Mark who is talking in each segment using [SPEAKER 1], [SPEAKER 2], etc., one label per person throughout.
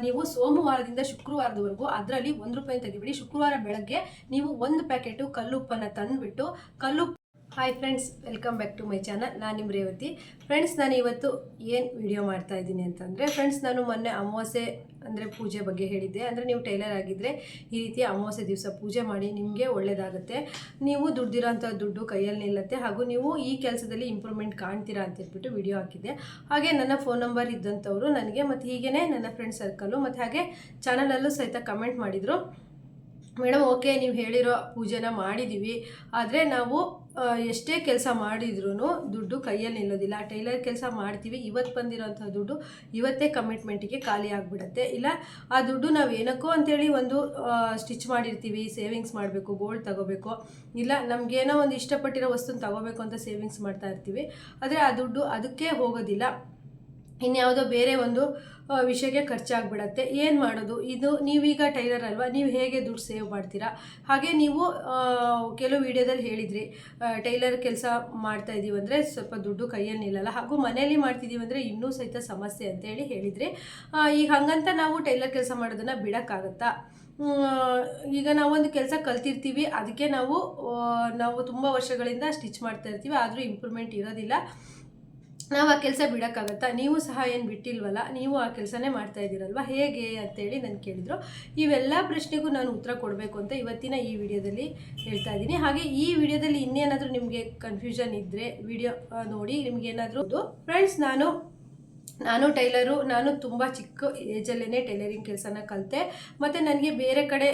[SPEAKER 1] ನೀವು ಸೋಮವಾರದಿಂದ ಶುಕ್ರವಾರದವರೆಗೂ ಅದರಲ್ಲಿ ₹1 ತೆಗಿಬಿಡಿ. ಶುಕ್ರವಾರ ಬೆಳಗ್ಗೆ ನೀವು 1 ಪ್ಯಾಕೆಟು ಕಲ್ಲುಪ್ಪನ್ನು ತಂದುಬಿಟ್ಟು ಕಲ್ಲುಪ್ಪು. Hi friends, welcome back to my channel. ನಾನು ನಿಮ್ಮ ರೇವತಿ. ಫ್ರೆಂಡ್ಸ್, ನಾನು ಇವತ್ತು ಏನು ವಿಡಿಯೋ ಮಾಡ್ತಾ ಇದ್ದೀನಿ ಅಂತಂದರೆ, ಫ್ರೆಂಡ್ಸ್, ನಾನು ಮೊನ್ನೆ ಅಮಾವಾಸ್ಯೆ ಅಂದರೆ ಪೂಜೆ ಬಗ್ಗೆ ಹೇಳಿದ್ದೆ. ಅಂದರೆ ನೀವು ಟೈಲರ್ ಆಗಿದ್ದರೆ ಈ ರೀತಿ ಅಮಾವಾಸ್ಯೆ ದಿವಸ ಪೂಜೆ ಮಾಡಿ ನಿಮಗೆ ಒಳ್ಳೆಯದಾಗುತ್ತೆ. ನೀವು ದುಡ್ದಿರೋಂಥ ದುಡ್ಡು ಕೈಯಲ್ಲಿ ನಿಲ್ಲುತ್ತೆ, ಹಾಗೂ ನೀವು ಈ ಕೆಲಸದಲ್ಲಿ ಇಂಪ್ರೂವ್ಮೆಂಟ್ ಕಾಣ್ತೀರಾ ಅಂತ ಹೇಳ್ಬಿಟ್ಟು ವಿಡಿಯೋ ಹಾಕಿದ್ದೆ. ಹಾಗೆ ನನ್ನ ಫೋನ್ ನಂಬರ್ ಇದ್ದಂಥವ್ರು ನನಗೆ ಮತ್ತು ಹೀಗೇ ನನ್ನ ಫ್ರೆಂಡ್ ಸರ್ಕಲ್ಲು ಮತ್ತು ಹಾಗೆ ಚಾನಲಲ್ಲೂ ಸಹಿತ ಕಮೆಂಟ್ ಮಾಡಿದರು, ಮೇಡಮ್ ಓಕೆ ನೀವು ಹೇಳಿರೋ ಪೂಜೆನ ಮಾಡಿದ್ದೀವಿ, ಆದರೆ ನಾವು ಎಷ್ಟೇ ಕೆಲಸ ಮಾಡಿದ್ರೂ ದುಡ್ಡು ಕೈಯಲ್ಲಿ ನಿಲ್ಲೋದಿಲ್ಲ. ಟೈಲರ್ ಕೆಲಸ ಮಾಡ್ತೀವಿ, ಇವತ್ತು ಬಂದಿರೋಂಥ ದುಡ್ಡು ಇವತ್ತೇ ಕಮಿಟ್ಮೆಂಟಿಗೆ ಖಾಲಿ ಆಗಿಬಿಡುತ್ತೆ. ಇಲ್ಲ ಆ ದುಡ್ಡು ನಾವು ಏನಕ್ಕೋ ಅಂಥೇಳಿ ಒಂದು ಸ್ಟಿಚ್ ಮಾಡಿರ್ತೀವಿ, ಸೇವಿಂಗ್ಸ್ ಮಾಡಬೇಕು, ಗೋಲ್ಡ್ ತಗೋಬೇಕು, ಇಲ್ಲ ನಮಗೇನೋ ಒಂದು ಇಷ್ಟಪಟ್ಟಿರೋ ವಸ್ತುನ ತಗೋಬೇಕು ಅಂತ ಸೇವಿಂಗ್ಸ್ ಮಾಡ್ತಾ ಇರ್ತೀವಿ. ಆದರೆ ಆ ದುಡ್ಡು ಅದಕ್ಕೆ ಹೋಗೋದಿಲ್ಲ, ಇನ್ಯಾವುದೋ ಬೇರೆ ಒಂದು ವಿಷಯಕ್ಕೆ ಖರ್ಚಾಗ್ಬಿಡತ್ತೆ. ಏನು ಮಾಡೋದು? ಇದು ನೀವೀಗ ಟೈಲರ್ ಅಲ್ವಾ, ನೀವು ಹೇಗೆ ದುಡ್ಡು ಸೇವ್ ಮಾಡ್ತೀರಾ? ಹಾಗೆ ನೀವು ಕೆಲವು ವಿಡಿಯೋದಲ್ಲಿ ಹೇಳಿದ್ರಿ, ಟೈಲರ್ ಕೆಲಸ ಮಾಡ್ತಾ ಇದ್ದೀವಿ ಅಂದರೆ ಸ್ವಲ್ಪ ದುಡ್ಡು ಕೈಯಲ್ಲಿ ನಿಲ್ಲಲ್ಲ, ಹಾಗೂ ಮನೆಯಲ್ಲಿ ಮಾಡ್ತಿದ್ದೀವಿ ಅಂದರೆ ಇನ್ನೂ ಸಹಿತ ಸಮಸ್ಯೆ ಅಂತೇಳಿ ಹೇಳಿದ್ರಿ. ಈಗ ಹಾಗಂತ ನಾವು ಟೈಲರ್ ಕೆಲಸ ಮಾಡೋದನ್ನು ಬಿಡೋಕ್ಕಾಗತ್ತಾ? ಈಗ ನಾವೊಂದು ಕೆಲಸ ಕಲ್ತಿರ್ತೀವಿ, ಅದಕ್ಕೆ ನಾವು ತುಂಬ ವರ್ಷಗಳಿಂದ ಸ್ಟಿಚ್ ಮಾಡ್ತಾ ಇರ್ತೀವಿ, ಆದರೂ ಇಂಪ್ರೂವ್ಮೆಂಟ್ ಇರೋದಿಲ್ಲ. ನಾವು ಆ ಕೆಲಸ ಬಿಡೋಕ್ಕಾಗತ್ತಾ? ನೀವು ಸಹ ಏನು ಬಿಟ್ಟಿಲ್ವಲ್ಲ, ನೀವು ಆ ಕೆಲಸನೇ ಮಾಡ್ತಾ ಇದ್ದೀರಲ್ವ, ಹೇಗೆ ಅಂತೇಳಿ ನಾನು ಕೇಳಿದರು. ಇವೆಲ್ಲ ಪ್ರಶ್ನೆಗೂ ನಾನು ಉತ್ತರ ಕೊಡಬೇಕು ಅಂತ ಇವತ್ತಿನ ಈ ವಿಡಿಯೋದಲ್ಲಿ ಹೇಳ್ತಾ ಇದ್ದೀನಿ. ಹಾಗೆ ಈ ವಿಡಿಯೋದಲ್ಲಿ ಇನ್ನೇನಾದರೂ ನಿಮಗೆ ಕನ್ಫ್ಯೂಷನ್ ಇದ್ದರೆ ವಿಡಿಯೋ ನೋಡಿ, ನಿಮಗೇನಾದರೂ. ಫ್ರೆಂಡ್ಸ್, ನಾನು ಟೈಲರು, ನಾನು ತುಂಬ ಚಿಕ್ಕ ಏಜಲ್ಲೇ ಟೈಲರಿಂಗ್ ಕೆಲಸನ ಕಲಿತೆ, ಮತ್ತು ನನಗೆ ಬೇರೆ ಕಡೆ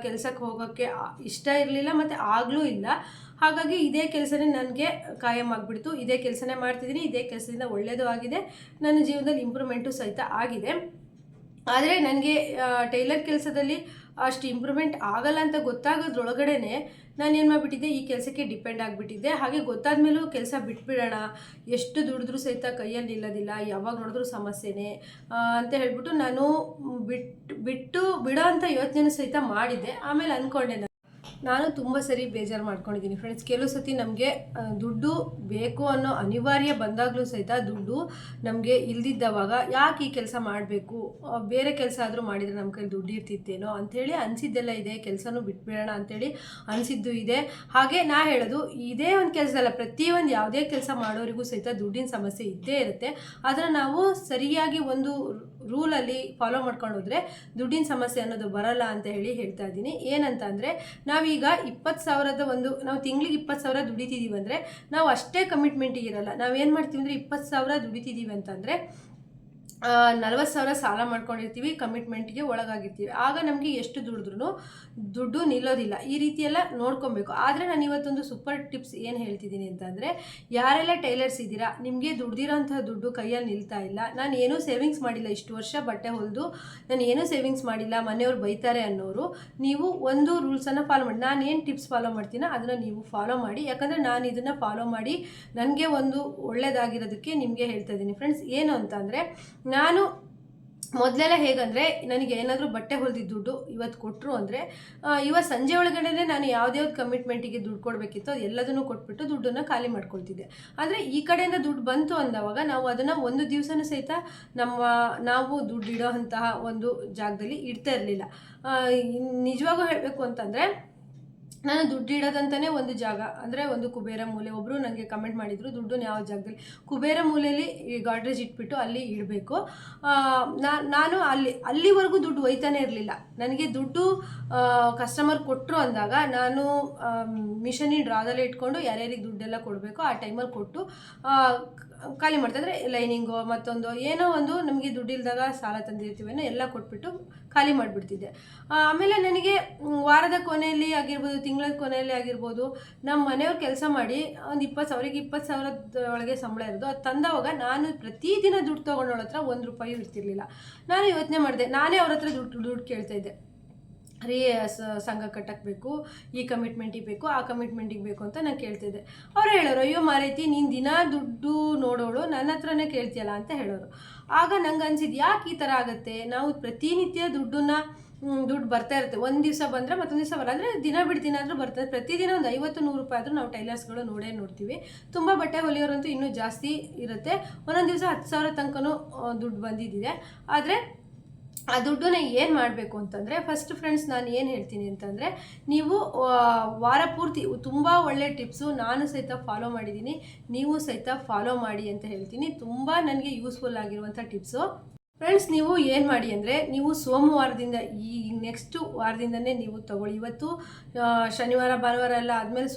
[SPEAKER 1] ಕೆಲಸಕ್ಕೆ ಹೋಗೋಕ್ಕೆ ಇಷ್ಟ ಇರಲಿಲ್ಲ ಮತ್ತು ಆಗಲೂ ಇಲ್ಲ. ಹಾಗಾಗಿ ಇದೇ ಕೆಲಸನೇ ನನಗೆ ಕಾಯಂ ಆಗಿಬಿಡ್ತು. ಇದೇ ಕೆಲಸನೇ ಮಾಡ್ತಿದ್ದೀನಿ, ಇದೇ ಕೆಲಸದಿಂದ ಒಳ್ಳೆಯದು ಆಗಿದೆ, ನನ್ನ ಜೀವನದಲ್ಲಿ ಇಂಪ್ರೂವ್ಮೆಂಟು ಸಹಿತ ಆಗಿದೆ. ಆದರೆ ನನಗೆ ಟೈಲರ್ ಕೆಲಸದಲ್ಲಿ ಅಷ್ಟು ಇಂಪ್ರೂವ್ಮೆಂಟ್ ಆಗಲ್ಲ ಅಂತ ಗೊತ್ತಾಗೋದ್ರೊಳಗಡೆ ನಾನೇನು ಮಾಡಿಬಿಟ್ಟಿದ್ದೆ, ಈ ಕೆಲಸಕ್ಕೆ ಡಿಪೆಂಡ್ ಆಗಿಬಿಟ್ಟಿದ್ದೆ. ಹಾಗೆ ಗೊತ್ತಾದ ಮೇಲೂ ಕೆಲಸ ಬಿಟ್ಬಿಡೋಣ, ಎಷ್ಟು ದುಡಿದ್ರೂ ಸಹಿತ ಕೈಯಲ್ಲಿ ನಿಲ್ಲೋದಿಲ್ಲ, ಯಾವಾಗ ನೋಡಿದ್ರೂ ಸಮಸ್ಯೆನೇ ಅಂತ ಹೇಳ್ಬಿಟ್ಟು ನಾನು ಬಿಡೋ ಅಂಥ ಯೋಚನೆ ಸಹಿತ ಮಾಡಿದ್ದೆ. ಆಮೇಲೆ ಅಂದ್ಕೊಂಡೆ, ನಾನು ತುಂಬ ಸರಿ ಬೇಜಾರು ಮಾಡ್ಕೊಂಡಿದ್ದೀನಿ ಫ್ರೆಂಡ್ಸ್. ಕೆಲವು ಸತಿ ನಮಗೆ ದುಡ್ಡು ಬೇಕು ಅನ್ನೋ ಅನಿವಾರ್ಯ ಬಂದಾಗಲೂ ಸಹಿತ ದುಡ್ಡು ನಮಗೆ ಇಲ್ದಿದ್ದವಾಗ ಯಾಕೆ ಈ ಕೆಲಸ ಮಾಡಬೇಕು, ಬೇರೆ ಕೆಲಸ ಆದರೂ ಮಾಡಿದರೆ ನಮ್ಮ ಕೈಲಿ ದುಡ್ಡು ಇರ್ತಿತ್ತೇನೋ ಅಂಥೇಳಿ ಅನಿಸಿದ್ದೆಲ್ಲ ಇದೆ. ಕೆಲಸನೂ ಬಿಟ್ಬಿಡೋಣ ಅಂಥೇಳಿ ಅನಿಸಿದ್ದು ಇದೆ. ಹಾಗೆ ನಾ ಹೇಳೋದು, ಇದೇ ಒಂದು ಕೆಲಸ ಅಲ್ಲ, ಪ್ರತಿಯೊಂದು ಯಾವುದೇ ಕೆಲಸ ಮಾಡೋರಿಗೂ ಸಹಿತ ದುಡ್ಡಿನ ಸಮಸ್ಯೆ ಇದ್ದೇ ಇರುತ್ತೆ. ಆದರೆ ನಾವು ಸರಿಯಾಗಿ ಒಂದು ರೂಲಲ್ಲಿ ಫಾಲೋ ಮಾಡ್ಕೊಂಡು ಹೋದರೆ ದುಡ್ಡಿನ ಸಮಸ್ಯೆ ಅನ್ನೋದು ಬರಲ್ಲ ಅಂತ ಹೇಳ್ತಾ ಇದ್ದೀನಿ. ಏನಂತ ಅಂದರೆ, ನಾವೀಗ 20,000 ನಾವು ತಿಂಗಳಿಗೆ 20,000 ದುಡಿತಿದ್ದೀವಿ ಅಂದರೆ ನಾವು ಅಷ್ಟೇ ಕಮಿಟ್ಮೆಂಟಿಗೆ ಇರಲ್ಲ. ನಾವೇನು ಮಾಡ್ತೀವಿ ಅಂದರೆ, 20,000 ದುಡಿತಿದ್ದೀವಿ ಅಂತಂದರೆ 40,000 ಸಾಲ ಮಾಡ್ಕೊಂಡಿರ್ತೀವಿ, ಕಮಿಟ್ಮೆಂಟ್ಗೆ ಒಳಗಾಗಿರ್ತೀವಿ. ಆಗ ನಮಗೆ ಎಷ್ಟು ದುಡ್ಡು ನಿಲ್ಲೋದಿಲ್ಲ. ಈ ರೀತಿಯೆಲ್ಲ ನೋಡ್ಕೊಬೇಕು. ಆದರೆ ನಾನು ಇವತ್ತೊಂದು ಸೂಪರ್ ಟಿಪ್ಸ್ ಏನು ಹೇಳ್ತಿದ್ದೀನಿ ಅಂತಂದರೆ, ಯಾರೆಲ್ಲ ಟೈಲರ್ಸ್ ಇದ್ದೀರಾ, ನಿಮಗೆ ದುಡ್ದಿರೋಂಥ ದುಡ್ಡು ಕೈಯಲ್ಲಿ ನಿಲ್ತಾ ಇಲ್ಲ, ನಾನು ಏನೂ ಸೇವಿಂಗ್ಸ್ ಮಾಡಿಲ್ಲ, ಇಷ್ಟು ವರ್ಷ ಬಟ್ಟೆ ಹೊಲಿದು ನಾನು ಏನೂ ಸೇವಿಂಗ್ಸ್ ಮಾಡಿಲ್ಲ, ಮನೆಯವ್ರು ಬೈತಾರೆ ಅನ್ನೋರು, ನೀವು ಒಂದು ರೂಲ್ಸನ್ನು ಫಾಲೋ ಮಾಡಿ. ನಾನು ಏನು ಟಿಪ್ಸ್ ಫಾಲೋ ಮಾಡ್ತೀನೋ ಅದನ್ನು ನೀವು ಫಾಲೋ ಮಾಡಿ. ಯಾಕಂದರೆ ನಾನು ಇದನ್ನು ಫಾಲೋ ಮಾಡಿ ನನಗೆ ಒಂದು ಒಳ್ಳೆಯದಾಗಿರೋದಕ್ಕೆ ನಿಮಗೆ ಹೇಳ್ತಾ ಇದ್ದೀನಿ ಫ್ರೆಂಡ್ಸ್. ಏನು ಅಂತಂದರೆ, ನಾನು ಮೊದಲೆಲ್ಲ ಹೇಗಂದರೆ, ನನಗೆ ಏನಾದರೂ ಬಟ್ಟೆ ಹೊಲಿದಿದ್ದ ದುಡ್ಡು ಇವತ್ತು ಕೊಟ್ಟರು ಅಂದರೆ ಇವತ್ತು ಸಂಜೆ ಒಳಗಡೆ ನಾನು ಯಾವುದ್ಯಾವ್ದು ಕಮಿಟ್ಮೆಂಟಿಗೆ ದುಡ್ಡು ಕೊಡಬೇಕಿತ್ತು ಅದು ಎಲ್ಲದನ್ನು ಕೊಟ್ಬಿಟ್ಟು ದುಡ್ಡನ್ನು ಖಾಲಿ ಮಾಡ್ಕೊಳ್ತಿದ್ದೆ. ಆದರೆ ಈ ಕಡೆಯಿಂದ ದುಡ್ಡು ಬಂತು ಅಂದವಾಗ ನಾವು ಅದನ್ನು ಒಂದು ದಿವಸನೂ ಸಹಿತ ನಾವು ದುಡ್ಡು ಇಡೋ ಅಂತಹ ಒಂದು ಜಾಗದಲ್ಲಿ ಇಡ್ತಾ ಇರಲಿಲ್ಲ. ನಿಜವಾಗೂ ಹೇಳಬೇಕು ಅಂತಂದರೆ, ನಾನು ದುಡ್ಡು ಇಡೋದಂತಲೇ ಒಂದು ಜಾಗ ಅಂದರೆ ಒಂದು ಕುಬೇರ ಮೂಲೆ. ಒಬ್ಬರು ನನಗೆ ಕಮೆಂಟ್ ಮಾಡಿದರು, ದುಡ್ಡನ್ನ ಯಾವ ಜಾಗದಲ್ಲಿ, ಕುಬೇರ ಮೂಲೆಯಲ್ಲಿ ಗಾಡ್ರೇಜ್ ಇಟ್ಬಿಟ್ಟು ಅಲ್ಲಿ ಇಡಬೇಕು. ನಾನು ಅಲ್ಲಿವರೆಗೂ ದುಡ್ಡು ಒಯ್ತಾನೆ ಇರಲಿಲ್ಲ. ನನಗೆ ದುಡ್ಡು ಕಸ್ಟಮರ್ ಕೊಟ್ಟರು ಅಂದಾಗ ನಾನು ಮಿಷನಿ ಡ್ರಾದಲ್ಲೇ ಇಟ್ಕೊಂಡು ಯಾರ್ಯಾರಿಗೆ ದುಡ್ಡೆಲ್ಲ ಕೊಡಬೇಕು ಆ ಟೈಮಲ್ಲಿ ಕೊಟ್ಟು ಖಾಲಿ ಮಾಡ್ತಾ. ಅಂದರೆ ಲೈನಿಂಗು ಮತ್ತೊಂದು ಏನೋ ಒಂದು ನಮಗೆ ದುಡ್ಡಿಲ್ದಾಗ ಸಾಲ ತಂದಿರ್ತೀವೇನೋ ಎಲ್ಲ ಕೊಟ್ಬಿಟ್ಟು ಖಾಲಿ ಮಾಡಿಬಿಡ್ತಿದ್ದೆ. ಆಮೇಲೆ ನನಗೆ ವಾರದ ಕೊನೆಯಲ್ಲಿ ಆಗಿರ್ಬೋದು, ತಿಂಗಳ ಕೊನೆಯಲ್ಲಿ ಆಗಿರ್ಬೋದು, ನಮ್ಮ ಮನೆಯವ್ರು ಕೆಲಸ ಮಾಡಿ ಒಂದು 20,000 ಒಳಗೆ ಸಂಬಳ ಇರೋದು, ಅದು ತಂದವಾಗ ನಾನು ಪ್ರತಿದಿನ ದುಡ್ಡು ತೊಗೊಂಡೋಳ ಹತ್ರ ₹1 ಇರ್ತಿರ್ಲಿಲ್ಲ. ನಾನು ಯೋಚನೆ ಮಾಡಿದೆ, ನಾನೇ ಅವ್ರ ಹತ್ರ ದುಡ್ಡು ಕೇಳ್ತಾಯಿದ್ದೆ. ರೀ ಸಂಘ ಕಟ್ಟಕ್ಕೆ ಬೇಕು, ಈ ಕಮಿಟ್ಮೆಂಟಿಗೆ ಬೇಕು, ಆ ಕಮಿಟ್ಮೆಂಟಿಗೆ ಬೇಕು ಅಂತ ನಾನು ಕೇಳ್ತಿದ್ದೆ. ಅವ್ರು ಹೇಳೋರು, ಅಯ್ಯೋ ಮಾರೈತಿ, ನೀನು ದಿನ ದುಡ್ಡು ನೋಡೋಳು, ನನ್ನ ಹತ್ರನೇ ಕೇಳ್ತೀಯಲ್ಲ ಅಂತ ಹೇಳೋರು. ಆಗ ನಂಗೆ ಅನ್ಸಿದ್ದು, ಯಾಕೆ ಈ ಥರ ಆಗುತ್ತೆ? ನಾವು ಪ್ರತಿನಿತ್ಯ ದುಡ್ಡು ಬರ್ತಾ ಇರುತ್ತೆ. ಒಂದು ದಿವಸ ಬಂದರೆ ಮತ್ತೊಂದು ದಿವಸ ಬರಲ್ಲ. ಅಂದರೆ ದಿನ ಬಿಟ್ಟು ದಿನ ಆದರೂ ಬರ್ತದೆ. ಪ್ರತಿದಿನ ಒಂದು 50-100 ಆದರೂ ನಾವು ಟೈಲರ್ಸ್ಗಳು ನೋಡ್ತೀವಿ. ತುಂಬ ಬಟ್ಟೆ ಹೊಲಿಯೋರಂತೂ ಇನ್ನೂ ಜಾಸ್ತಿ ಇರುತ್ತೆ. ಒಂದೊಂದು ದಿವಸ 10,000 ತನಕನೂ ದುಡ್ಡು ಬಂದಿದ್ದಿದೆ. ಆದರೆ ಆ ದುಡ್ಡನ್ನ ಏನು ಮಾಡಬೇಕು ಅಂತಂದರೆ, ಫಸ್ಟ್ ಫ್ರೆಂಡ್ಸ್ ನಾನು ಏನು ಹೇಳ್ತೀನಿ ಅಂತಂದರೆ, ನೀವು ವಾರ ಪೂರ್ತಿ ತುಂಬ ಒಳ್ಳೆ ಟಿಪ್ಸು ನಾನು ಸಹಿತ ಫಾಲೋ ಮಾಡಿದ್ದೀನಿ, ನೀವು ಸಹಿತ ಫಾಲೋ ಮಾಡಿ ಅಂತ ಹೇಳ್ತೀನಿ. ತುಂಬ ನನಗೆ ಯೂಸ್ಫುಲ್ ಆಗಿರುವಂಥ ಟಿಪ್ಸು. ಫ್ರೆಂಡ್ಸ್, ನೀವು ಏನು ಮಾಡಿ ಅಂದರೆ, ನೀವು ಸೋಮವಾರದಿಂದ ಈ ನೆಕ್ಸ್ಟ್ ವಾರದಿಂದನೇ ನೀವು ತಗೊಳ್ಳಿ. ಇವತ್ತು ಶನಿವಾರ ಭಾನುವಾರ ಎಲ್ಲ ಆದಮೇಲೆ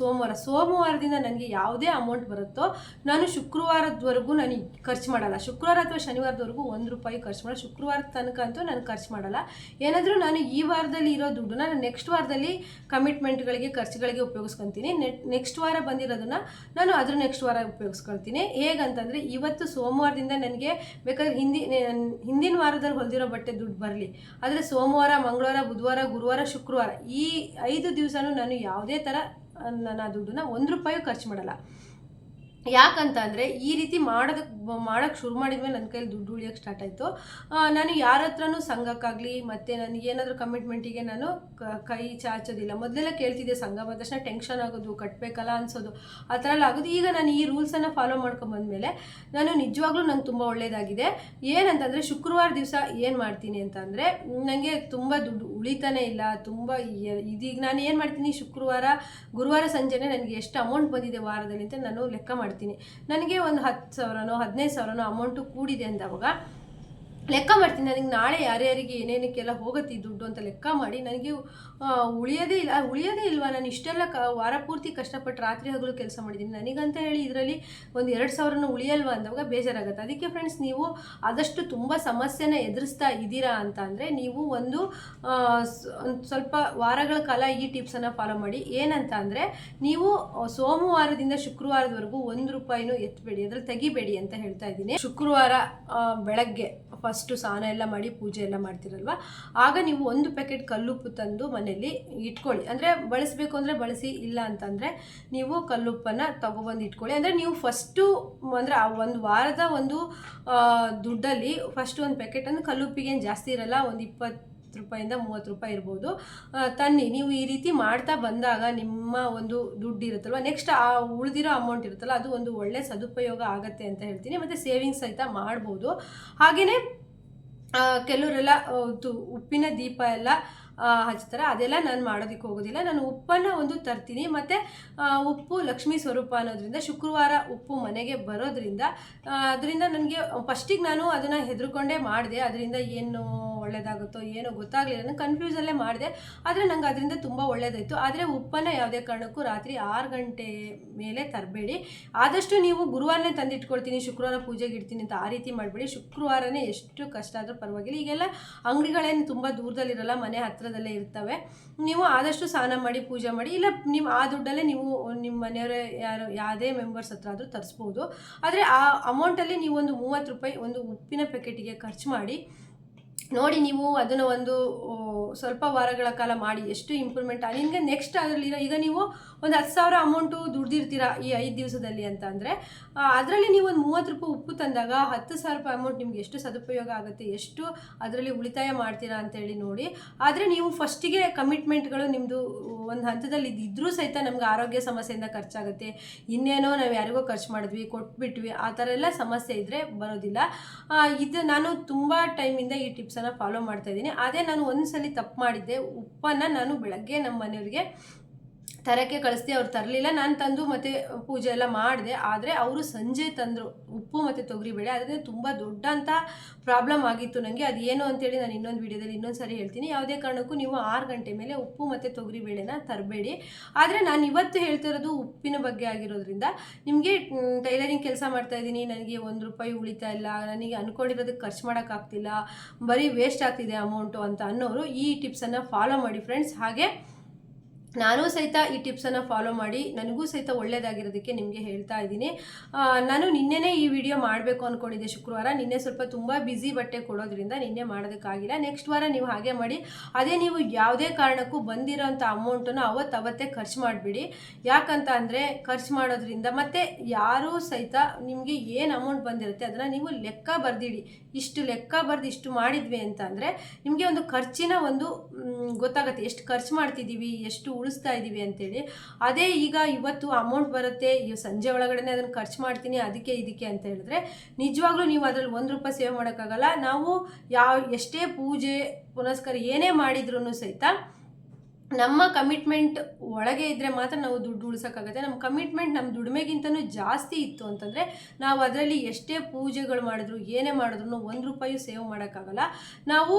[SPEAKER 1] ಸೋಮವಾರದಿಂದ ನನಗೆ ಯಾವುದೇ ಅಮೌಂಟ್ ಬರುತ್ತೋ ನಾನು ಶುಕ್ರವಾರದವರೆಗೂ ನಾನು ಖರ್ಚು ಮಾಡಲ್ಲ. ಶುಕ್ರವಾರ ಅಥವಾ ಶನಿವಾರದವರೆಗೂ ₹1 ಖರ್ಚು ಮಾಡಲ್ಲ. ಶುಕ್ರವಾರದ ತನಕ ಅಂತೂ ನಾನು ಖರ್ಚು ಮಾಡಲ್ಲ. ಏನಾದರೂ ನಾನು ಈ ವಾರದಲ್ಲಿ ಇರೋ ದುಡ್ಡನ್ನ ನಾನು ನೆಕ್ಸ್ಟ್ ವಾರದಲ್ಲಿ ಕಮಿಟ್ಮೆಂಟ್ಗಳಿಗೆ, ಖರ್ಚುಗಳಿಗೆ ಉಪಯೋಗಿಸ್ಕೊತೀನಿ. ನೆಕ್ಸ್ಟ್ ವಾರ ಬಂದಿರೋದನ್ನು ನಾನು ಅದ್ರ ನೆಕ್ಸ್ಟ್ ವಾರ ಉಪಯೋಗಿಸ್ಕೊಳ್ತೀನಿ. ಹೇಗಂತಂದರೆ, ಇವತ್ತು ಸೋಮವಾರದಿಂದ ನನಗೆ ಬೇಕಾದ್ರೆ ಹಿಂದಿನ ವಾರದಲ್ಲಿ ಹೊಲಿದಿರೋ ಬಟ್ಟೆ ದುಡ್ಡು ಬರಲಿ, ಆದರೆ ಸೋಮವಾರ, ಮಂಗಳವಾರ, ಬುಧವಾರ, ಗುರುವಾರ, ಶುಕ್ರವಾರ ಈ 5 ದಿವಸನೂ ನಾನು ಯಾವುದೇ ಥರ ನಾನು ಆ ದುಡ್ಡನ್ನ ₹1 ಖರ್ಚು ಮಾಡಲ್ಲ. ಯಾಕಂತ ಅಂದರೆ, ಈ ರೀತಿ ಮಾಡೋಕ್ಕೆ ಶುರು ಮಾಡಿದ್ಮೇಲೆ ನನ್ನ ಕೈಲಿ ದುಡ್ಡು ಉಳಿಯೋಕ್ಕೆ ಸ್ಟಾರ್ಟ್ ಆಯಿತು. ನಾನು ಯಾರ ಹತ್ರನೂ ಸಂಘಕ್ಕಾಗಲಿ ಮತ್ತು ನನಗೇನಾದರೂ ಕಮಿಟ್ಮೆಂಟಿಗೆ ನಾನು ಕೈ ಚಾಚೋದಿಲ್ಲ. ಮೊದಲೆಲ್ಲ ಕೇಳ್ತಿದ್ದೆ, ಸಂಘ ಬಂದ ತಕ್ಷಣ ಟೆನ್ಷನ್ ಆಗೋದು, ಕಟ್ಟಬೇಕಲ್ಲ ಅನಿಸೋದು, ಆ ಥರ ಎಲ್ಲ ಆಗೋದು. ಈಗ ನಾನು ಈ ರೂಲ್ಸನ್ನು ಫಾಲೋ ಮಾಡ್ಕೊಂಬಂದಮೇಲೆ ನಾನು ನಿಜವಾಗ್ಲೂ ನಂಗೆ ತುಂಬ ಒಳ್ಳೆಯದಾಗಿದೆ. ಏನಂತಂದರೆ, ಶುಕ್ರವಾರ ದಿವಸ ಏನು ಮಾಡ್ತೀನಿ ಅಂತಂದರೆ, ನನಗೆ ತುಂಬ ದುಡ್ಡು ಉಳಿತಾನೇ ಇಲ್ಲ. ಇದೀಗ ನಾನು ಏನು ಮಾಡ್ತೀನಿ, ಗುರುವಾರ ಸಂಜೆನೇ ನನಗೆ ಎಷ್ಟು ಅಮೌಂಟ್ ಬಂದಿದೆ ವಾರದಲ್ಲಿ ಅಂತ ನಾನು ಲೆಕ್ಕ ಮಾಡ್ತೀನಿ. ನನಗೆ ಒಂದು 10,000ನೋ 15,000ನೋ ಅಮೌಂಟು ಕೂಡಿದೆ ಅಂದವಾಗ ಲೆಕ್ಕ ಮಾಡ್ತೀನಿ. ನನಗೆ ನಾಳೆ ಯಾರ್ಯಾರಿಗೆ ಏನೇನಕ್ಕೆಲ್ಲ ಹೋಗುತ್ತೆ ಈ ದುಡ್ಡು ಅಂತ ಲೆಕ್ಕ ಮಾಡಿ ನನಗೆ ಉಳಿಯೋದೇ ಇಲ್ವಾ, ನಾನು ಇಷ್ಟೆಲ್ಲ ವಾರ ಪೂರ್ತಿ ಕಷ್ಟಪಟ್ಟು ರಾತ್ರಿ ಹಗಲು ಕೆಲಸ ಮಾಡಿದ್ದೀನಿ, ನನಗಂತ ಹೇಳಿ ಇದರಲ್ಲಿ ಒಂದು 2,000ನೂ ಉಳಿಯಲ್ವಾ ಅಂದಾಗ ಬೇಜಾರಾಗುತ್ತೆ. ಅದಕ್ಕೆ ಫ್ರೆಂಡ್ಸ್, ನೀವು ಆದಷ್ಟು ತುಂಬ ಸಮಸ್ಯೆನ ಎದುರಿಸ್ತಾ ಇದ್ದೀರಾ ಅಂತ ಅಂದರೆ, ನೀವು ಒಂದು ಸ್ವಲ್ಪ ವಾರಗಳ ಕಾಲ ಈ ಟಿಪ್ಸನ್ನು ಫಾಲೋ ಮಾಡಿ. ಏನಂತ ಅಂದರೆ, ನೀವು ಸೋಮವಾರದಿಂದ ಶುಕ್ರವಾರದವರೆಗೂ ₹1 ಎತ್ತಬೇಡಿ, ಅದ್ರಲ್ಲಿ ತೆಗಿಬೇಡಿ ಅಂತ ಹೇಳ್ತಾ ಇದ್ದೀನಿ. ಶುಕ್ರವಾರ ಬೆಳಗ್ಗೆ ಫಸ್ಟು ಸ್ನಾನ ಎಲ್ಲ ಮಾಡಿ ಪೂಜೆ ಎಲ್ಲ ಮಾಡ್ತಿರಲ್ವ, ಆಗ ನೀವು 1 ಪ್ಯಾಕೆಟ್ ಕಲ್ಲುಪ್ಪು ತಂದು ಮನೆಯಲ್ಲಿ ಇಟ್ಕೊಳ್ಳಿ. ಅಂದರೆ ಬಳಸಬೇಕು ಅಂದರೆ ಬಳಸಿ, ಇಲ್ಲ ಅಂತಂದರೆ ನೀವು ಕಲ್ಲುಪ್ಪನ್ನು ತಗೊಬಂದು ಇಟ್ಕೊಳ್ಳಿ. ಅಂದರೆ ನೀವು ಫಸ್ಟು ಅಂದರೆ ಆ ಒಂದು ವಾರದ ಒಂದು ದುಡ್ಡಲ್ಲಿ ಫಸ್ಟ್ 1 ಪ್ಯಾಕೆಟ್ ಅಂದರೆ ಕಲ್ಲುಪ್ಪಿಗೆ ಏನು ಜಾಸ್ತಿ ಇರಲ್ಲ, ಒಂದು ₹20 ₹30 ಇರ್ಬೋದು, ತನ್ನಿ. ನೀವು ಈ ರೀತಿ ಮಾಡ್ತಾ ಬಂದಾಗ ನಿಮ್ಮ ಒಂದು ದುಡ್ಡು ಇರುತ್ತಲ್ವ, ನೆಕ್ಸ್ಟ್ ಆ ಉಳಿದಿರೋ ಅಮೌಂಟ್ ಇರುತ್ತಲ್ಲ, ಅದು ಒಂದು ಒಳ್ಳೆ ಸದುಪಯೋಗ ಆಗುತ್ತೆ ಅಂತ ಹೇಳ್ತೀನಿ. ಮತ್ತು ಸೇವಿಂಗ್ಸ್ ಸಹಿತ ಮಾಡ್ಬೋದು. ಹಾಗೆಯೇ ಕೆಲವರೆಲ್ಲ ಉಪ್ಪಿನ ದೀಪ ಎಲ್ಲ ಹಚ್ತಾರೆ, ಅದೆಲ್ಲ ನಾನು ಮಾಡೋದಕ್ಕೆ ಹೋಗೋದಿಲ್ಲ. ನಾನು ಉಪ್ಪನ್ನು ಒಂದು ತರ್ತೀನಿ. ಮತ್ತು ಉಪ್ಪು ಲಕ್ಷ್ಮೀ ಸ್ವರೂಪ ಅನ್ನೋದ್ರಿಂದ, ಶುಕ್ರವಾರ ಉಪ್ಪು ಮನೆಗೆ ಬರೋದ್ರಿಂದ ಅದರಿಂದ ನನಗೆ ಫಸ್ಟಿಗೆ ನಾನು ಅದನ್ನು ಹೆದರ್ಕೊಂಡೇ ಮಾಡಿದೆ. ಅದರಿಂದ ಏನು ಒಳ್ಳೇದಾಗುತ್ತೋ ಏನೋ ಗೊತ್ತಾಗಲಿಲ್ಲ, ನಾನು ಕನ್ಫ್ಯೂಸಲ್ಲೇ ಮಾಡಿದೆ. ಆದರೆ ನಂಗೆ ಅದರಿಂದ ತುಂಬ ಒಳ್ಳೇದಾಯಿತು. ಆದರೆ ಉಪ್ಪನ್ನು ಯಾವುದೇ ಕಾರಣಕ್ಕೂ ರಾತ್ರಿ 6 ಗಂಟೆ ಮೇಲೆ ತರಬೇಡಿ. ಆದಷ್ಟು ನೀವು ಗುರುವಾರನೇ ತಂದಿಟ್ಕೊಳ್ತೀನಿ, ಶುಕ್ರವಾರ ಪೂಜೆಗೆ ಇಡ್ತೀನಿ ಅಂತ ಆ ರೀತಿ ಮಾಡಬೇಡಿ. ಶುಕ್ರವಾರನೇ ಎಷ್ಟು ಕಷ್ಟ ಆದರೂ ಪರವಾಗಿಲ್ಲ. ಈಗೆಲ್ಲ ಅಂಗಡಿಗಳೇನು ತುಂಬ ದೂರದಲ್ಲಿರಲ್ಲ, ಮನೆ ಹತ್ರದಲ್ಲೇ ಇರ್ತವೆ. ನೀವು ಆದಷ್ಟು ಸ್ನಾನ ಮಾಡಿ ಪೂಜೆ ಮಾಡಿ, ಇಲ್ಲ ನೀವು ಆ ದುಡ್ಡಲ್ಲೇ ನೀವು ನಿಮ್ಮ ಮನೆಯವರೇ ಯಾವುದೇ ಮೆಂಬರ್ಸ್ ಹತ್ರ ಆದರೂ ತರಿಸ್ಬೋದು. ಆದರೆ ಆ ಅಮೌಂಟಲ್ಲಿ ನೀವು ಒಂದು ₹30 ಒಂದು ಉಪ್ಪಿನ ಪ್ಯಾಕೆಟಿಗೆ ಖರ್ಚು ಮಾಡಿ ನೋಡಿ. ನೀವು ಅದನ್ನು ಒಂದು ಸ್ವಲ್ಪ ವಾರಗಳ ಕಾಲ ಮಾಡಿ ಎಷ್ಟು ಇಂಪ್ರೂವ್ಮೆಂಟ್ ನಿಮಗೆ ನೆಕ್ಸ್ಟ್ ಅದರಲ್ಲಿರೋ, ಈಗ ನೀವು ಒಂದು 10,000 ಅಮೌಂಟು ದುಡ್ದಿರ್ತೀರ ಈ 5 ದಿವಸದಲ್ಲಿ ಅಂತ ಅಂದರೆ, ಅದರಲ್ಲಿ ನೀವು ಒಂದು ₹30 ಉಪ್ಪು ತಂದಾಗ ₹10,000 ಅಮೌಂಟ್ ನಿಮ್ಗೆ ಎಷ್ಟು ಸದುಪಯೋಗ ಆಗುತ್ತೆ, ಎಷ್ಟು ಅದರಲ್ಲಿ ಉಳಿತಾಯ ಮಾಡ್ತೀರಾ ಅಂತೇಳಿ ನೋಡಿ. ಆದರೆ ನೀವು ಫಸ್ಟಿಗೆ ಕಮಿಟ್ಮೆಂಟ್ಗಳು ನಿಮ್ಮದು ಒಂದು ಹಂತದಲ್ಲಿ ಇದ್ದರೂ ಸಹಿತ ನಮ್ಗೆ ಆರೋಗ್ಯ ಸಮಸ್ಯೆಯಿಂದ ಖರ್ಚಾಗುತ್ತೆ, ಇನ್ನೇನೋ ನಾವು ಯಾರಿಗೋ ಖರ್ಚು ಮಾಡಿದ್ವಿ ಕೊಟ್ಬಿಟ್ವಿ, ಆ ಥರ ಎಲ್ಲ ಸಮಸ್ಯೆ ಇದ್ದರೆ ಬರೋದಿಲ್ಲ. ಇದು ನಾನು ತುಂಬ ಟೈಮಿಂದ ಈ ಟಿಪ್ಸನ್ನು ಫಾಲೋ ಮಾಡ್ತಾ ಇದ್ದೀನಿ. ಅದೇ ನಾನು ಒಂದ್ಸಲಿ ತಪ್ಪು ಮಾಡಿದ್ದೆ, ಉಪ್ಪನ್ನು ನಾನು ಬೆಳಗ್ಗೆ ನಮ್ಮ ಮನೆಯವ್ರಿಗೆ ತರಕ್ಕೆ ಕಳಿಸ್ದೆ, ಅವ್ರು ತರಲಿಲ್ಲ. ನಾನು ತಂದು ಮತ್ತು ಪೂಜೆ ಎಲ್ಲ ಮಾಡಿದೆ. ಆದರೆ ಅವರು ಸಂಜೆ ತಂದರು ಉಪ್ಪು ಮತ್ತು ತೊಗರಿಬೇಳೆ. ಅದರಿಂದ ತುಂಬ ದೊಡ್ಡ ಅಂತ ಪ್ರಾಬ್ಲಮ್ ಆಗಿತ್ತು ನನಗೆ. ಅದು ಏನು ಅಂತೇಳಿ ನಾನು ಇನ್ನೊಂದು ವೀಡಿಯೋದಲ್ಲಿ ಇನ್ನೊಂದು ಸಾರಿ ಹೇಳ್ತೀನಿ. ಯಾವುದೇ ಕಾರಣಕ್ಕೂ ನೀವು 6 ಗಂಟೆ ಮೇಲೆ ಉಪ್ಪು ಮತ್ತು ತೊಗರಿಬೇಳೆನ ತರಬೇಡಿ. ಆದರೆ ನಾನು ಇವತ್ತು ಹೇಳ್ತಿರೋದು ಉಪ್ಪಿನ ಬಗ್ಗೆ ಆಗಿರೋದ್ರಿಂದ, ನಿಮಗೆ ಟೈಲರಿಂಗ್ ಕೆಲಸ ಮಾಡ್ತಾಯಿದ್ದೀನಿ, ನನಗೆ ₹1 ಉಳಿತಾ ಇಲ್ಲ, ನನಗೆ ಅಂದ್ಕೊಂಡಿರೋದಕ್ಕೆ ಖರ್ಚು ಮಾಡೋಕ್ಕಾಗ್ತಿಲ್ಲ, ಬರೀ ವೇಸ್ಟ್ ಆಗ್ತಿದೆ ಅಮೌಂಟು ಅಂತ ಅನ್ನೋರು ಈ ಟಿಪ್ಸನ್ನು ಫಾಲೋ ಮಾಡಿ ಫ್ರೆಂಡ್ಸ್. ಹಾಗೆ ನಾನು ಸಹಿತ ಈ ಟಿಪ್ಸನ್ನು ಫಾಲೋ ಮಾಡಿ ನನಗೂ ಸಹಿತ ಒಳ್ಳೆಯದಾಗಿರೋದಕ್ಕೆ ನಿಮಗೆ ಹೇಳ್ತಾ ಇದ್ದೀನಿ. ನಾನು ನಿನ್ನೆನೇ ಈ ವಿಡಿಯೋ ಮಾಡಬೇಕು ಅಂದ್ಕೊಂಡಿದ್ದೆ ಶುಕ್ರವಾರ. ನಿನ್ನೆ ಸ್ವಲ್ಪ ತುಂಬ ಬ್ಯುಸಿ ಬಟ್ಟೆ ಕೊಡೋದ್ರಿಂದ ನಿನ್ನೆ ಮಾಡೋದಕ್ಕಾಗಿಲ್ಲ. ನೆಕ್ಸ್ಟ್ ವಾರ ನೀವು ಹಾಗೆ ಮಾಡಿ. ಅದೇ ನೀವು ಯಾವುದೇ ಕಾರಣಕ್ಕೂ ಬಂದಿರೋಂಥ ಅಮೌಂಟನ್ನು ಅವತ್ತೇ ಖರ್ಚು ಮಾಡಿಬಿಡಿ. ಯಾಕಂತ ಅಂದರೆ ಖರ್ಚು ಮಾಡೋದ್ರಿಂದ ಮತ್ತು ಯಾರೂ ಸಹಿತ ನಿಮಗೆ ಏನು ಅಮೌಂಟ್ ಬಂದಿರುತ್ತೆ ಅದನ್ನು ನೀವು ಲೆಕ್ಕ ಬರೆದಿಡಿ. ಇಷ್ಟು ಲೆಕ್ಕ ಬರೆದು ಇಷ್ಟು ಮಾಡಿದ್ವಿ ಅಂತ ಅಂದರೆ ನಿಮಗೆ ಒಂದು ಖರ್ಚಿನ ಒಂದು ಗೊತ್ತಾಗುತ್ತೆ, ಎಷ್ಟು ಖರ್ಚು ಮಾಡ್ತಿದ್ದೀವಿ, ಎಷ್ಟು ಉಳಿಸ್ತಾ ಇದ್ದೀವಿ ಅಂತೇಳಿ. ಅದೇ ಈಗ ಇವತ್ತು ಅಮೌಂಟ್ ಬರುತ್ತೆ, ಈ ಸಂಜೆ ಒಳಗಡೆ ಅದನ್ನು ಖರ್ಚು ಮಾಡ್ತೀನಿ ಅದಕ್ಕೆ ಇದಕ್ಕೆ ಅಂತ ಹೇಳಿದ್ರೆ ನಿಜವಾಗ್ಲೂ ನೀವು ಅದರಲ್ಲಿ ₹1 ಸೇವ್ ಮಾಡೋಕ್ಕಾಗಲ್ಲ. ನಾವು ಎಷ್ಟೇ ಪೂಜೆ ಪುನಸ್ಕಾರ ಏನೇ ಮಾಡಿದ್ರೂ ಸಹಿತ ನಮ್ಮ ಕಮಿಟ್ಮೆಂಟ್ ಒಳಗೆ ಇದ್ದರೆ ಮಾತ್ರ ನಾವು ದುಡ್ಡು ಉಳಿಸೋಕ್ಕಾಗುತ್ತೆ. ನಮ್ಮ ಕಮಿಟ್ಮೆಂಟ್ ನಮ್ಮ ದುಡಿಮೆಗಿಂತನೂ ಜಾಸ್ತಿ ಇತ್ತು ಅಂತಂದರೆ ನಾವು ಅದರಲ್ಲಿ ಎಷ್ಟೇ ಪೂಜೆಗಳು ಮಾಡಿದ್ರು ಏನೇ ಮಾಡಿದ್ರು ₹1 ಸೇವ್ ಮಾಡೋಕ್ಕಾಗಲ್ಲ. ನಾವು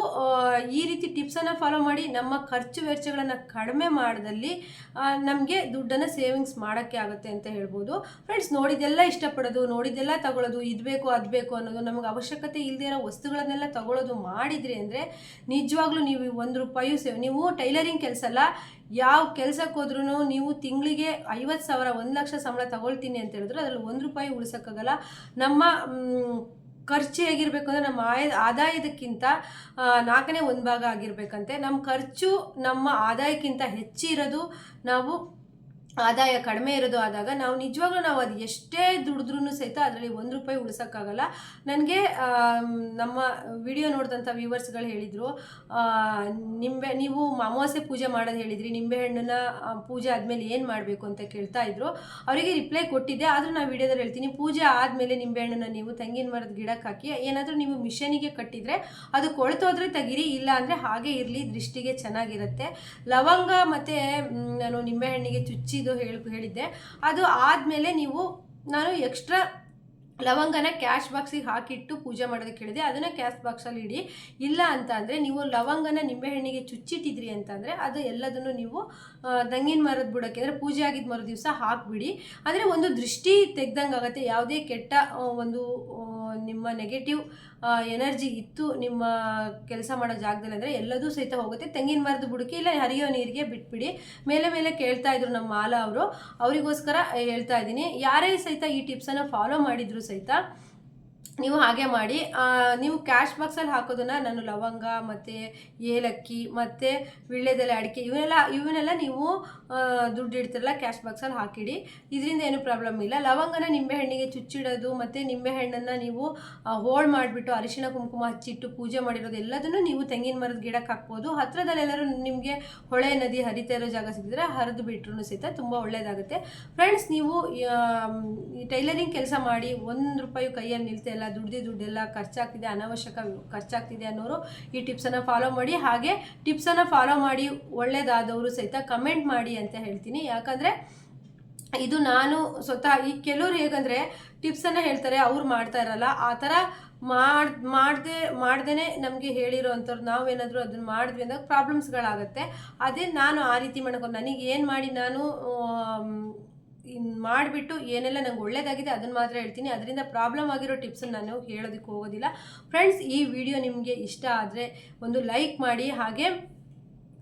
[SPEAKER 1] ಈ ರೀತಿ ಟಿಪ್ಸನ್ನು ಫಾಲೋ ಮಾಡಿ ನಮ್ಮ ಖರ್ಚು ವೆಚ್ಚಗಳನ್ನು ಕಡಿಮೆ ಮಾಡಿದಲ್ಲಿ ನಮಗೆ ದುಡ್ಡನ್ನು ಸೇವಿಂಗ್ಸ್ ಮಾಡೋಕ್ಕೆ ಆಗುತ್ತೆ ಅಂತ ಹೇಳ್ಬೋದು. ಫ್ರೆಂಡ್ಸ್, ನೋಡಿದ್ದೆಲ್ಲ ಇಷ್ಟಪಡೋದು, ನೋಡಿದ್ದೆಲ್ಲ ತಗೊಳ್ಳೋದು, ಇದು ಬೇಕು ಅದು ಬೇಕು ಅನ್ನೋದು, ನಮಗೆ ಅವಶ್ಯಕತೆ ಇಲ್ಲದೇ ಇರೋ ವಸ್ತುಗಳನ್ನೆಲ್ಲ ತಗೊಳ್ಳೋದು ಮಾಡಿದ್ರಿ ಅಂದರೆ ನಿಜವಾಗ್ಲೂ ನೀವು ₹1 ಸೇವ್. ನೀವು ಟೈಲರಿಂಗ್ ಕೆಲಸ ಅಲ್ಲ, ಯಾವ ಕೆಲಸಕ್ಕೆ ಹೋದ್ರೂ ನೀವು ತಿಂಗಳಿಗೆ 50,000 1,00,000 ಸಂಬಳ ತಗೊಳ್ತೀನಿ ಅಂತ ಹೇಳಿದ್ರು ಅದರಲ್ಲಿ ₹1 ಉಳಿಸೋಕ್ಕಾಗಲ್ಲ. ನಮ್ಮ ಖರ್ಚು ಹೇಗಿರಬೇಕು ಅಂದರೆ ನಮ್ಮ ಆದಾಯದಕ್ಕಿಂತ 4ನೇ 1 ಭಾಗ ಆಗಿರಬೇಕಂತೆ. ನಮ್ಮ ಖರ್ಚು ನಮ್ಮ ಆದಾಯಕ್ಕಿಂತ ಹೆಚ್ಚಿರೋದು, ನಾವು ಆದಾಯ ಕಡಿಮೆ ಇರೋದು ಆದಾಗ ನಾವು ನಿಜವಾಗ್ಲೂ ನಾವು ಅದು ಎಷ್ಟೇ ದುಡಿದ್ರೂ ಸಹಿತ ಅದರಲ್ಲಿ ₹1 ಉಳಿಸೋಕ್ಕಾಗಲ್ಲ. ನನಗೆ ನಮ್ಮ ವಿಡಿಯೋ ನೋಡಿದಂಥ ವ್ಯೂವರ್ಸ್ಗಳು ಹೇಳಿದರು, ನೀವು ಅಮಾವಾಸ್ಯೆ ಪೂಜೆ ಮಾಡೋದು ಹೇಳಿದ್ರಿ, ನಿಂಬೆಹಣ್ಣನ್ನ ಪೂಜೆ ಆದಮೇಲೆ ಏನು ಮಾಡಬೇಕು ಅಂತ ಕೇಳ್ತಾ ಇದ್ರು. ಅವರಿಗೆ ರಿಪ್ಲೈ ಕೊಟ್ಟಿದ್ದೆ, ಆದರೂ ನಾನು ವಿಡಿಯೋದಲ್ಲಿ ಹೇಳ್ತೀನಿ, ಪೂಜೆ ಆದಮೇಲೆ ನಿಂಬೆಹಣ್ಣನ್ನು ನೀವು ತೆಂಗಿನ ಮರದ ಗಿಡಕ್ಕೆ ಹಾಕಿ ಏನಾದರೂ ನೀವು ಮಿಷನಿಗೆ ಕಟ್ಟಿದರೆ ಅದು ಕೊಳ್ತೋದ್ರೆ ತೆಗೀರಿ, ಇಲ್ಲ ಅಂದರೆ ಹಾಗೆ ಇರಲಿ, ದೃಷ್ಟಿಗೆ ಚೆನ್ನಾಗಿರುತ್ತೆ. ಲವಂಗ ಮತ್ತು ನಾನು ನಿಂಬೆಹಣ್ಣಿಗೆ ಚುಚ್ಚಿದ್ದು ಹೇಳಿದ್ದೆ. ಅದು ಆದಮೇಲೆ ನಾನು ಎಕ್ಸ್ಟ್ರಾ ಲವಂಗನ ಕ್ಯಾಶ್ ಬಾಕ್ಸಿಗೆ ಹಾಕಿಟ್ಟು ಪೂಜೆ ಮಾಡೋದಕ್ಕೆ ಹೇಳಿದೆ. ಅದನ್ನು ಕ್ಯಾಶ್ ಬಾಕ್ಸಲ್ಲಿ ಇಡಿ. ಇಲ್ಲ ಅಂತ ಅಂದರೆ ನೀವು ಲವಂಗನ ನಿಂಬೆಹಣ್ಣಿಗೆ ಚುಚ್ಚಿಟ್ಟಿದ್ರಿ ಅಂತಂದರೆ ಅದು ಎಲ್ಲದನ್ನು ನೀವು ತೆಂಗಿನ ಮರದ ಬುಡಕ್ಕೆ ಅಂದರೆ ಪೂಜೆ ಆಗಿದ್ದ ಮರು ದಿವಸ ಹಾಕಿಬಿಡಿ. ಅಂದರೆ ಒಂದು ದೃಷ್ಟಿ ತೆಗ್ದಂಗೆ ಆಗುತ್ತೆ. ಯಾವುದೇ ಕೆಟ್ಟ ಒಂದು ನಿಮ್ಮ ನೆಗೆಟಿವ್ ಎನರ್ಜಿ ಇತ್ತು ನಿಮ್ಮ ಕೆಲಸ ಮಾಡೋ ಜಾಗದಲ್ಲಿ ಅಂದರೆ ಎಲ್ಲದೂ ಸಹಿತ ಹೋಗುತ್ತೆ. ತೆಂಗಿನ ಮರದ ಬುಡಕ್ಕೆ ಇಲ್ಲ ಹರಿಯೋ ನೀರಿಗೆ ಬಿಟ್ಬಿಡಿ. ಮೇಲೆ ಕೇಳ್ತಾ ಇದ್ರು ನಮ್ಮ ಮಾಲಾ ಅವರು, ಅವರಿಗೋಸ್ಕರ ಹೇಳ್ತಾ ಇದ್ದೀನಿ. ಯಾರೇ ಸಹಿತ ಈ ಟಿಪ್ಸನ್ನು ಫಾಲೋ ಮಾಡಿದ್ರು ಸಹಿತ ನೀವು ಹಾಗೆ ಮಾಡಿ. ನೀವು ಕ್ಯಾಶ್ ಬಾಕ್ಸಲ್ಲಿ ಹಾಕೋದನ್ನು ನಾನು ಲವಂಗ ಮತ್ತು ಏಲಕ್ಕಿ ಮತ್ತು ವೀಳ್ಯದೆಲೆ, ಅಡಿಕೆ ಇವನ್ನೆಲ್ಲ ನೀವು ದುಡ್ಡು ಇಡ್ತಿರಲ್ಲ ಕ್ಯಾಶ್ ಬಾಕ್ಸಲ್ಲಿ ಹಾಕಿಡಿ. ಇದರಿಂದ ಏನು ಪ್ರಾಬ್ಲಮ್ ಇಲ್ಲ. ಲವಂಗನ ನಿಂಬೆಹಣ್ಣಿಗೆ ಚುಚ್ಚಿಡೋದು ಮತ್ತು ನಿಂಬೆಹಣ್ಣನ್ನು ನೀವು ಹೋಳು ಮಾಡಿಬಿಟ್ಟು ಅರಿಶಿಣ ಕುಂಕುಮ ಹಚ್ಚಿಟ್ಟು ಪೂಜೆ ಮಾಡಿರೋದು ಎಲ್ಲದನ್ನು ನೀವು ತೆಂಗಿನ ಮರದ ಗಿಡಕ್ಕೆ ಹಾಕ್ಬೋದು. ಹತ್ತಿರದಲ್ಲೆಲ್ಲರೂ ನಿಮಗೆ ಹೊಳೆ ನದಿ ಹರಿತಾ ಇರೋ ಜಾಗ ಸಿಕ್ಕಿದ್ರೆ ಹರಿದು ಬಿಟ್ರೂ ಸಹಿತ ತುಂಬ ಒಳ್ಳೆಯದಾಗುತ್ತೆ. ಫ್ರೆಂಡ್ಸ್, ನೀವು ಈ ಟೈಲರಿಂಗ್ ಕೆಲಸ ಮಾಡಿ ₹1 ಕೈಯಲ್ಲಿ ನಿಲ್ತಾ ಇಲ್ಲ, ದುಡ್ಡೆಲ್ಲ ಖರ್ಚಾಗ್ತಿದೆ, ಅನಾವಶ್ಯಕ ಖರ್ಚಾಗ್ತಿದೆ ಅನ್ನೋರು ಈ ಟಿಪ್ಸನ್ನು ಫಾಲೋ ಮಾಡಿ. ಹಾಗೆ ಟಿಪ್ಸನ್ನು ಫಾಲೋ ಮಾಡಿ ಒಳ್ಳೇದಾದವರು ಸಹಿತ ಕಮೆಂಟ್ ಮಾಡಿ ಅಂತ ಹೇಳ್ತೀನಿ. ಯಾಕಂದರೆ ಇದು ನಾನು ಸ್ವತಃ ಈ ಕೆಲವರು ಹೇಗಂದರೆ ಟಿಪ್ಸನ್ನು ಹೇಳ್ತಾರೆ, ಅವ್ರು ಮಾಡ್ತಾ ಇರಲ್ಲ. ಆ ಥರ ಮಾಡ್ದೇ ನಮಗೆ ಹೇಳಿರೋ ಅಂಥವ್ರು ನಾವೇನಾದರೂ ಅದನ್ನು ಮಾಡಿದ್ವಿ ಅಂದಾಗ ಪ್ರಾಬ್ಲಮ್ಸ್ಗಳಾಗುತ್ತೆ. ಅದೇ ನಾನು ಆ ರೀತಿ ಮಾಡ್ಕೊಂಡು ನನಗೆ ಏನು ಮಾಡಿ ನಾನು ಮಾಡಿಬಿಟ್ಟು ಏನೆಲ್ಲ ನಂಗೆ ಒಳ್ಳೇದಾಗಿದೆ ಅದನ್ನು ಮಾತ್ರ ಹೇಳ್ತೀನಿ. ಅದರಿಂದ ಪ್ರಾಬ್ಲಮ್ ಆಗಿರೋ ಟಿಪ್ಸನ್ನು ನಾನು ಹೇಳೋದಕ್ಕೆ ಹೋಗೋದಿಲ್ಲ. ಫ್ರೆಂಡ್ಸ್, ಈ ವಿಡಿಯೋ ನಿಮಗೆ ಇಷ್ಟ ಆದರೆ ಒಂದು ಲೈಕ್ ಮಾಡಿ, ಹಾಗೆ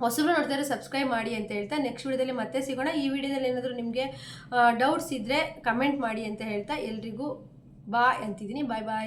[SPEAKER 1] ಹೊಸಬ್ರು ನೋಡ್ತಾರೆ ಸಬ್ಸ್ಕ್ರೈಬ್ ಮಾಡಿ ಅಂತ ಹೇಳ್ತಾ ನೆಕ್ಸ್ಟ್ ವಿಡಿಯೋದಲ್ಲಿ ಮತ್ತೆ ಸಿಗೋಣ. ಈ ವಿಡಿಯೋದಲ್ಲಿ ಏನಾದರೂ ನಿಮಗೆ ಡೌಟ್ಸ್ ಇದ್ದರೆ ಕಮೆಂಟ್ ಮಾಡಿ ಅಂತ ಹೇಳ್ತಾ ಎಲ್ರಿಗೂ ಬಾಯ್ ಅಂತಿದ್ದೀನಿ. ಬಾಯ್.